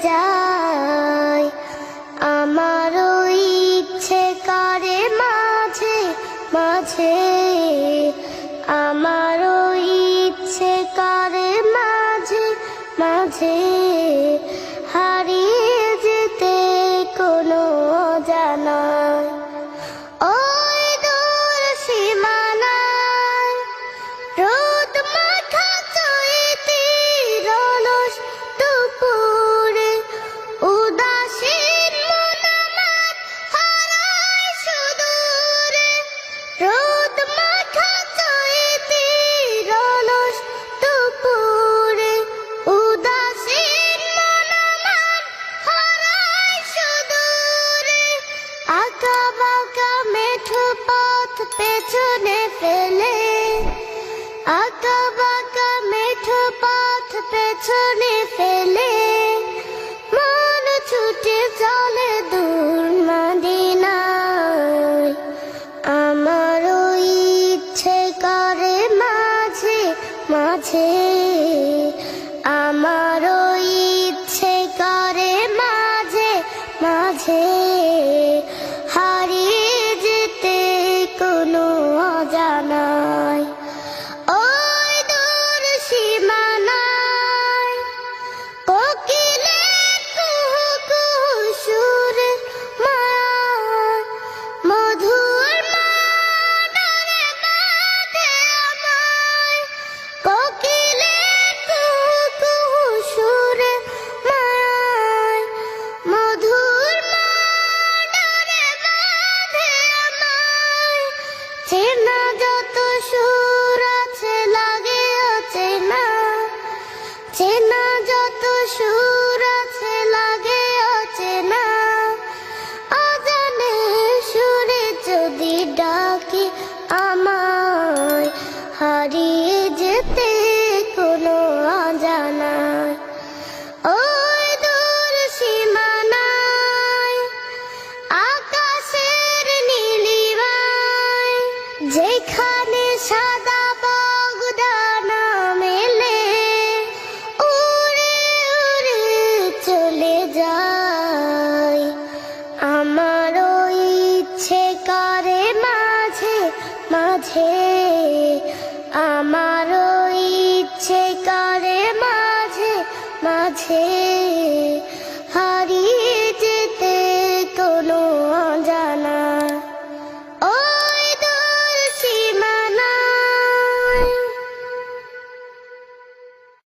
যায়। আমারও ইচ্ছে করে মাঝে মাঝে, আমারও ইচ্ছে করে মাঝে মাঝে হারিয়ে যেতে কোনো অজানায়। ওই দূর সীমানায় রোদ মাখা চৈতির অলস দুপুরে উদাসীন মন আমার হারায় সুদূরে। রোদ মাখা চৈতির অলস দুপুরে উদাসীন মন আমার হারায় সুদূরে। আঁকা বাঁকা মেঠো পথ পেছনে ফেলে, আঁকা বাঁকা মেঠো পথ পেছনে ফেলে মন ছুটে চলে দূর মদিনায়। আমারও ইচ্ছে করে মাঝে মাঝে, আমারও ইচ্ছে করে মাঝে মাঝে হারিয়ে যেতে কোনো অজানায়। ওই দূর সীমানায় কোকিলের কুহু কুহু সুরে মায়ায় মধুর মাডারে বাঁধে আমায়। কোকিলের কুহু কুহু সুরে মায়ায় মধুর মাডারে বাঁধে আমায়। চেনা যত সুর আছে লাগে অচেনা, চেনা যত সুর আছে লাগে অচেনা। অজানে সুরে যদি ডাকে আমায়, হারিয়ে যেতে কোনো অজানায়। ওই দূর সীমানায় আকাশের নীলিমায় যেখানে সাদা বগদানা মেলে উড়ে উড়ে চলে যায়। আমারও ইচ্ছে করে মাঝে মাঝে, আমারও ইচ্ছে করে মাঝে মাঝে